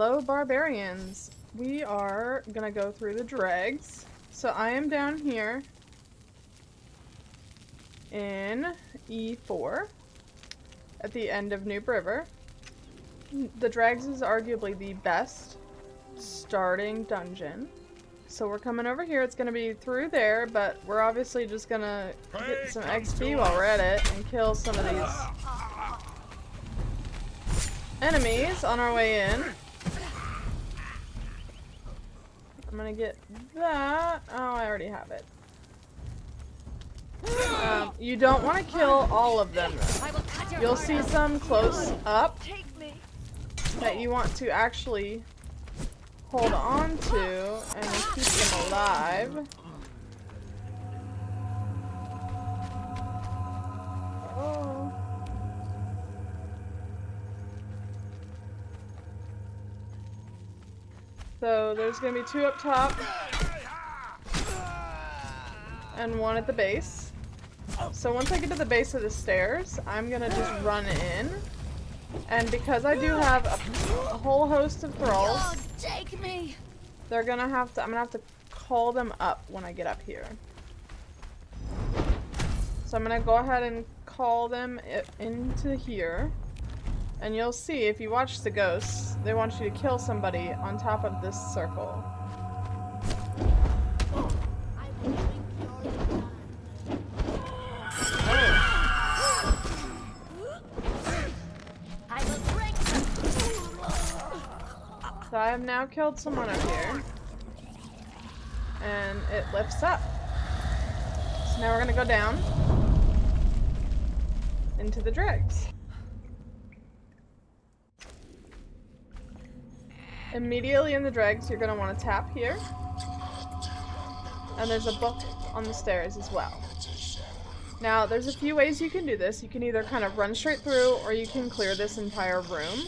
Hello, barbarians. We are gonna go through the dregs. So I am down here in E4 at the end of Noob River. The dregs is arguably the best starting dungeon. So we're coming over here. It's gonna be through there, but we're obviously just gonna get some XP while we're at it and kill some of these enemies on our way in. I'm gonna get that. Oh, I already have it. You don't want to kill all of them, though. You'll see some close up that you want to actually hold on to and keep them alive. Oh. So there's gonna be 2 up top and 1 at the base. So once I get to the base of the stairs, I'm gonna just run in. And because I do have a whole host of thralls, they're gonna have to, I'm gonna have to call them up when I get up here. So I'm gonna go ahead and call them into here. And you'll see, if you watch the ghosts, they want you to kill somebody on top of this circle. So I have now killed someone up here. And it lifts up. So now we're gonna go down into the dregs. Immediately in the dregs, you're going to want to tap here. And there's a book on the stairs as well. Now, there's a few ways you can do this. You can either kind of run straight through, or you can clear this entire room.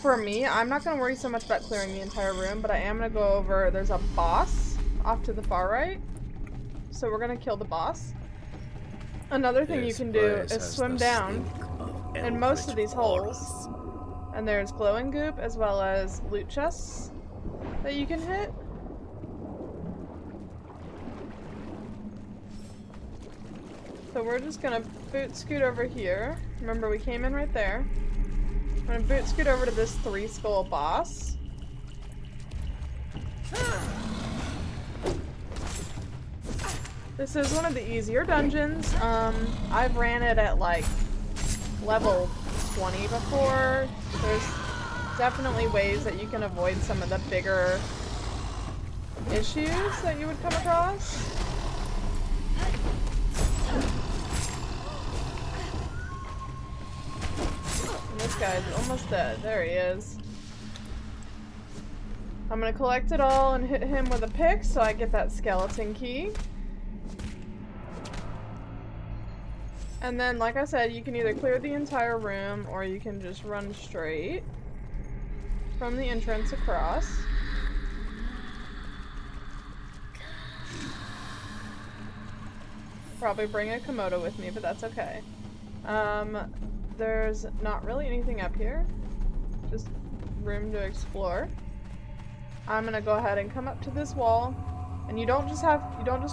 For me, I'm not going to worry so much about clearing the entire room, but I am going to go over, there's a boss off to the far right. So we're going to kill the boss. Another thing you can do is swim down in most of these holes. And there's glowing goop as well as loot chests that you can hit. So we're just gonna boot scoot over here. Remember, we came in right there. I'm gonna boot scoot over to this 3 skull boss. This is one of the easier dungeons. I've ran it at like level 20 before. There's definitely ways that you can avoid some of the bigger issues that you would come across. And this guy's almost dead. There he is. I'm gonna collect it all and hit him with a pick so I get that skeleton key. And then, like I said, you can either clear the entire room or you can just run straight from the entrance across. Probably bring a Komodo with me, but that's okay. There's not really anything up here. Just room to explore. I'm gonna go ahead and come up to this wall. And you don't just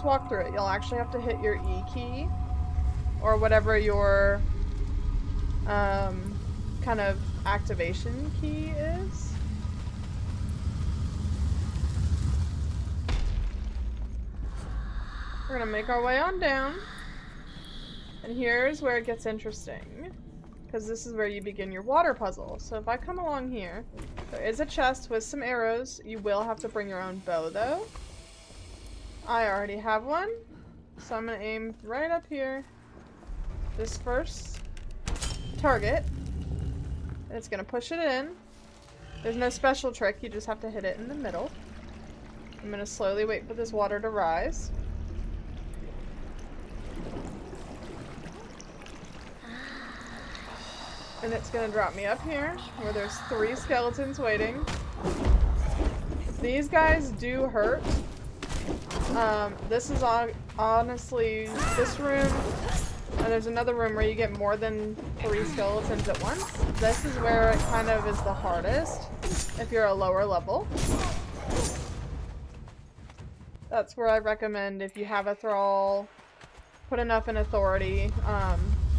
walk through it. You'll actually have to hit your E key. Or whatever your kind of activation key is. We're gonna make our way on down. And here's where it gets interesting. Because this is where you begin your water puzzle. So if I come along here, there is a chest with some arrows. You will have to bring your own bow though. I already have one. So I'm gonna aim right up here. This first target. And it's gonna push it in. There's no special trick, you just have to hit it in the middle. I'm gonna slowly wait for this water to rise. And it's gonna drop me up here, where there's 3 skeletons waiting. These guys do hurt. This is honestly, this room. And there's another room where you get more than 3 skeletons at once. This is where it kind of is the hardest. if you're a lower level. That's where I recommend, if you have a thrall, put enough in authority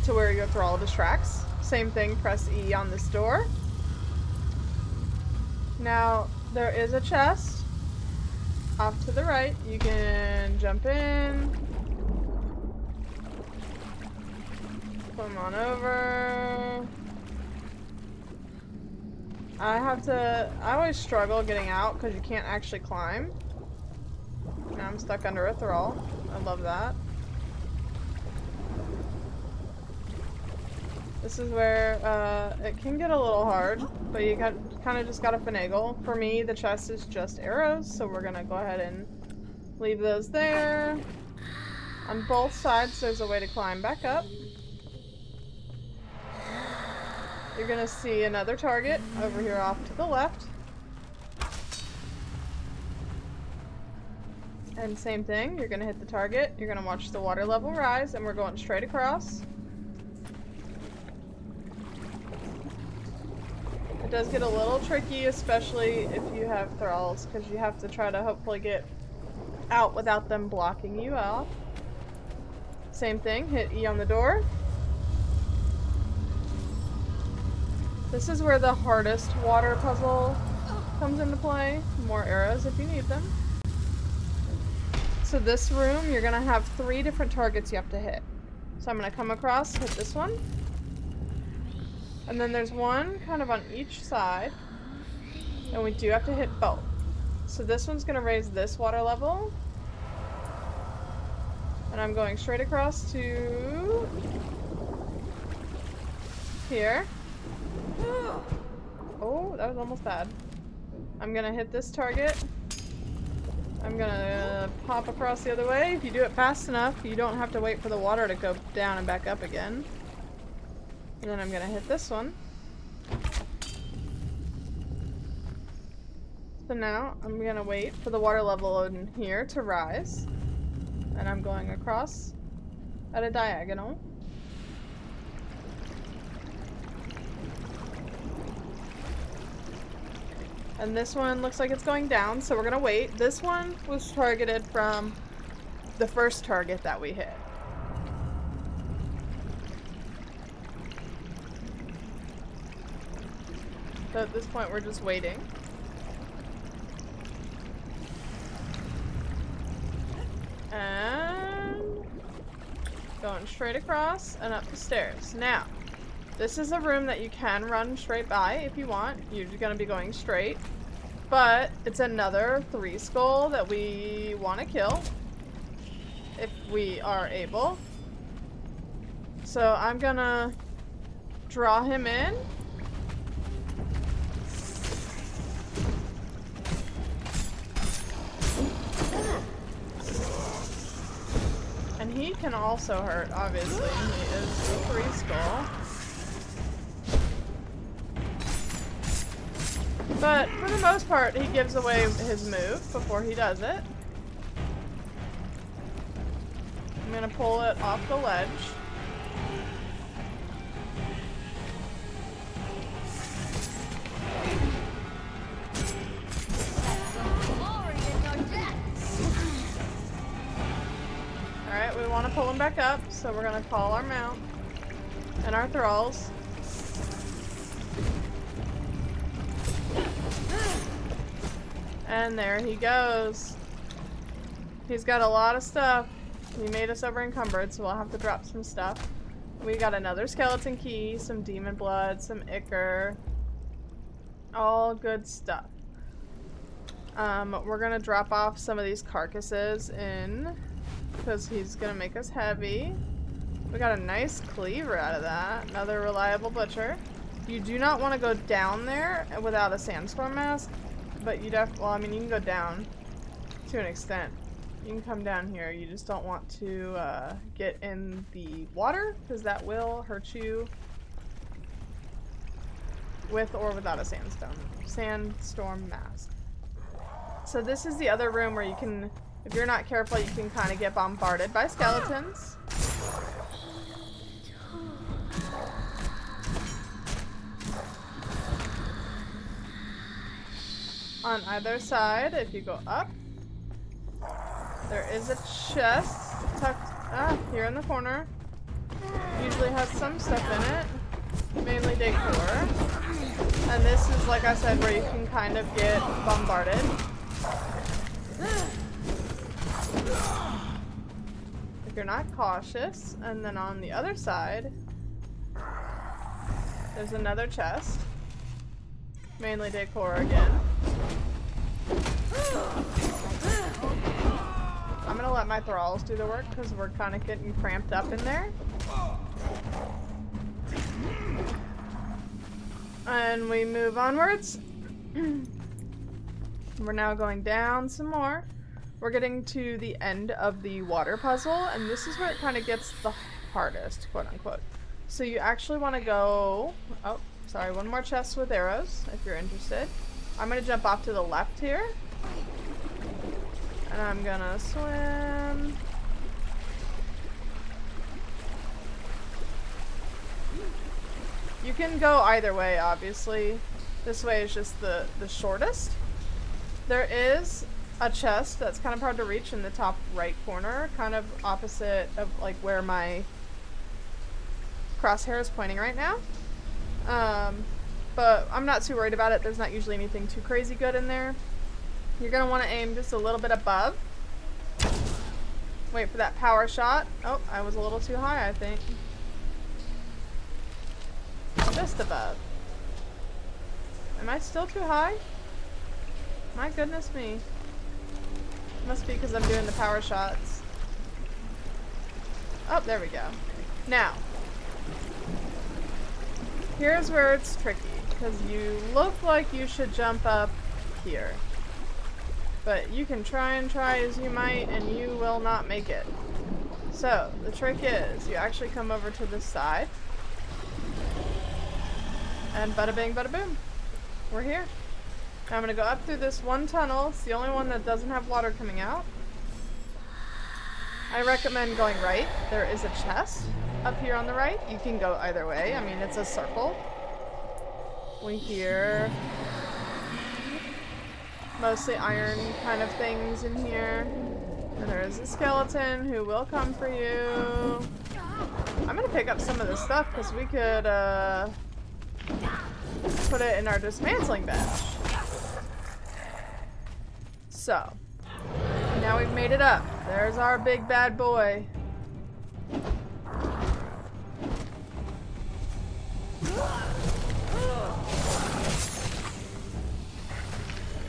to where your thrall distracts. Same thing, press E on this door. Now, there is a chest off to the right. You can jump in. Come on over. I always struggle getting out because you can't actually climb. Now I'm stuck under a thrall. I love that. This is where it can get a little hard, but you kind of just gotta finagle. For me, the chest is just arrows, so we're gonna go ahead and leave those there. On both sides, there's a way to climb back up. You're gonna see another target over here off to the left. And same thing, you're gonna hit the target, you're gonna watch the water level rise, and we're going straight across. It does get a little tricky, especially if you have thralls, because you have to try to hopefully get out without them blocking you off. Same thing, hit E on the door. This is where the hardest water puzzle comes into play. More arrows if you need them. So this room, you're gonna have 3 different targets you have to hit. So I'm gonna come across, hit this one. And then there's one kind of on each side. And we do have to hit both. So this one's gonna raise this water level. And I'm going straight across to here. Oh, that was almost bad. I'm gonna hit this target. I'm gonna pop across the other way. If you do it fast enough, you don't have to wait for the water to go down and back up again. And then I'm gonna hit this one. So now I'm gonna wait for the water level in here to rise. And I'm going across at a diagonal. And this one looks like it's going down, so we're gonna wait. This one was targeted from the first target that we hit. So at this point, we're just waiting. And going straight across and up the stairs. Now, this is a room that you can run straight by if you want. You're gonna be going straight. But it's another 3 skull that we want to kill. If we are able. So I'm gonna draw him in. And he can also hurt, obviously. He is a 3 skull. But for the most part, he gives away his move before he does it. I'm gonna pull it off the ledge. Alright, we want to pull him back up, so we're gonna call our mount and our thralls. And there he goes. He's got a lot of stuff. He made us over encumbered, so we'll have to drop some stuff. We got another skeleton key, some demon blood, some ichor. All good stuff. We're gonna drop off some of these carcasses in, because he's gonna make us heavy. We got a nice cleaver out of that. Another reliable butcher. You do not want to go down there without a sandstorm mask, but you well, I mean, you can go down to an extent. You can come down here. You just don't want to get in the water, because that will hurt you with or without a sandstorm mask. So this is the other room where you can, if you're not careful, you can kind of get bombarded by skeletons. on either side. If you go up, there is a chest tucked here in the corner. Usually has some stuff in it, mainly decor. And this is, like I said, where you can kind of get bombarded. If you're not cautious. And then on the other side, there's another chest. Mainly decor again. I'm gonna let my thralls do the work because we're kind of getting cramped up in there. And we move onwards. We're now going down some more. We're getting to the end of the water puzzle, and this is where it kind of gets the hardest, quote unquote. So you actually want to go... Oh, sorry, one more chest with arrows, if you're interested. I'm going to jump off to the left here. And I'm going to swim. You can go either way, obviously. This way is just the shortest. There is a chest that's kind of hard to reach in the top right corner, kind of opposite of like where my crosshair is pointing right now. But I'm not too worried about it. There's not usually anything too crazy good in there. You're going to want to aim just a little bit above. Wait for that power shot. Oh, I was a little too high, I think. Just above. Am I still too high? My goodness me. Must be because I'm doing the power shots. Oh, there we go. Now, here's where it's tricky, because you look like you should jump up here. But you can try as you might, and you will not make it. So, the trick is, you actually come over to this side. And bada bing, bada boom. We're here. Now I'm going to go up through this one tunnel. It's the only one that doesn't have water coming out. I recommend going right. There is a chest up here on the right. You can go either way. I mean, it's a circle. We hear mostly iron kind of things in here. And there is a skeleton who will come for you. I'm going to pick up some of this stuff because we could put it in our dismantling bench. So, now we've made it up. There's our big bad boy.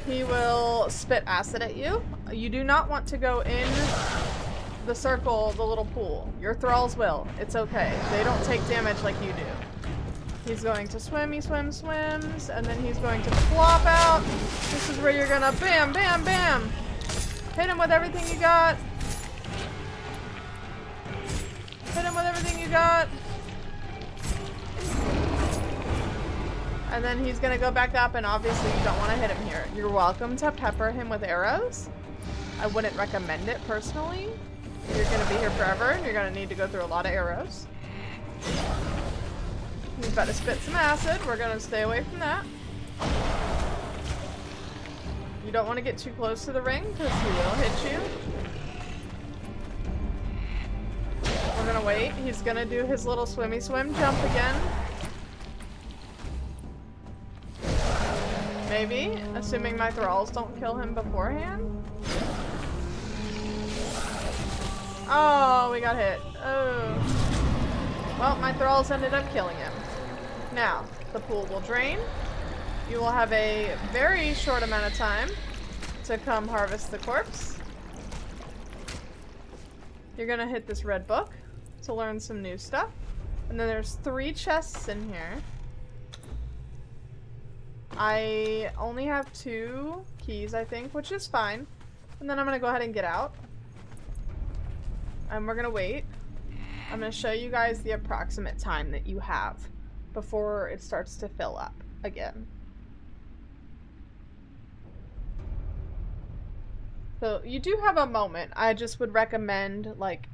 He will spit acid at you. You do not want to go in the circle, the little pool. Your thralls will. It's okay. They don't take damage like you do. He's going to swim, he swims, and then he's going to flop out. This is where you're gonna bam, bam, bam. Hit him with everything you got. Hit him with everything you got. And then he's gonna go back up, and obviously you don't want to hit him here. You're welcome to pepper him with arrows. I wouldn't recommend it personally. You're gonna be here forever, and you're gonna need to go through a lot of arrows. He's about to spit some acid. We're gonna stay away from that. You don't want to get too close to the ring because he will hit you. We're gonna wait. He's gonna do his little swimmy swim jump again. Maybe, assuming my thralls don't kill him beforehand. Oh, we got hit. Oh. Well, my thralls ended up killing him. Now, the pool will drain. You will have a very short amount of time to come harvest the corpse. You're gonna hit this red book to learn some new stuff. And then there's 3 chests in here. I only have 2 keys, I think, which is fine. And then I'm gonna go ahead and get out. And we're gonna wait. I'm gonna show you guys the approximate time that you have before it starts to fill up again. So you do have a moment. I just would recommend, like,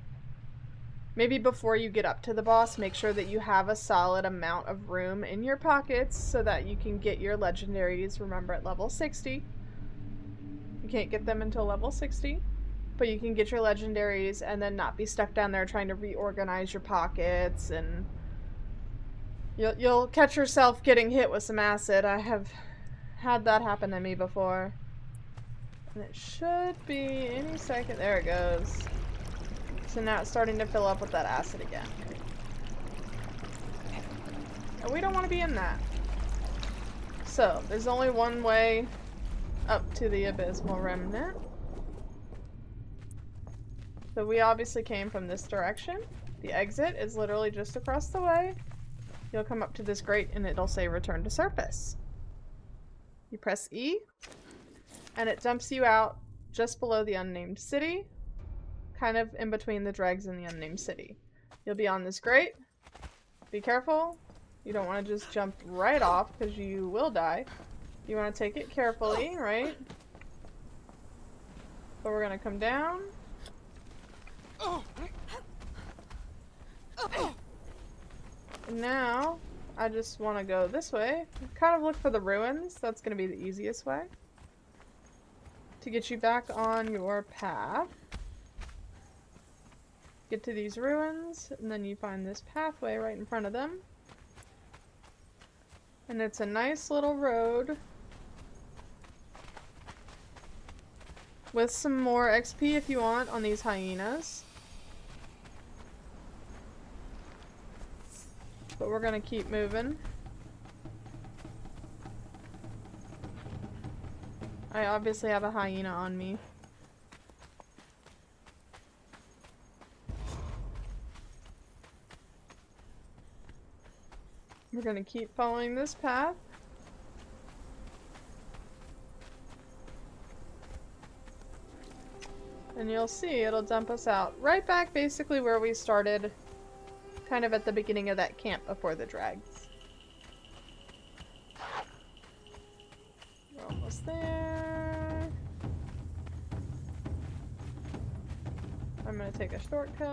maybe before you get up to the boss, make sure that you have a solid amount of room in your pockets so that you can get your legendaries, remember, at level 60. You can't get them until level 60. But you can get your legendaries and then not be stuck down there trying to reorganize your pockets, and you'll catch yourself getting hit with some acid. I have had that happen to me before. And it should be any second. There it goes. So now it's starting to fill up with that acid again. And we don't want to be in that. So, there's only one way up to the Abysmal Remnant. So we obviously came from this direction. The exit is literally just across the way. You'll come up to this grate and it'll say return to surface. You press E, and it dumps you out just below the unnamed city, kind of in between the dregs and the unnamed city. You'll be on this grate. Be careful. You don't want to just jump right off because you will die. You want to take it carefully, right? But we're going to come down. And now, I just want to go this way. Kind of look for the ruins. That's going to be the easiest way to get you back on your path. Get to these ruins, and then you find this pathway right in front of them. And it's a nice little road with some more XP if you want on these hyenas. But we're gonna keep moving. I obviously have a hyena on me. We're gonna keep following this path. And you'll see it'll dump us out right back basically where we started, kind of at the beginning of that camp before the dregs. We're almost there. I'm gonna take a shortcut.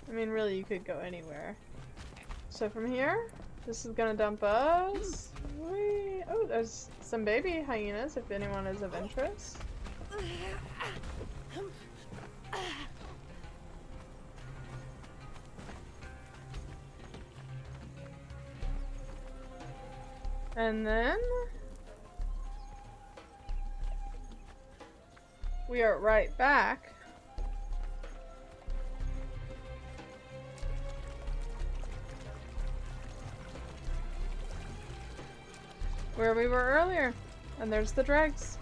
I mean, really, you could go anywhere. So from here, this is gonna dump us. Oh, there's some baby hyenas if anyone is of interest. And then we are right back where we were earlier. And there's the dregs.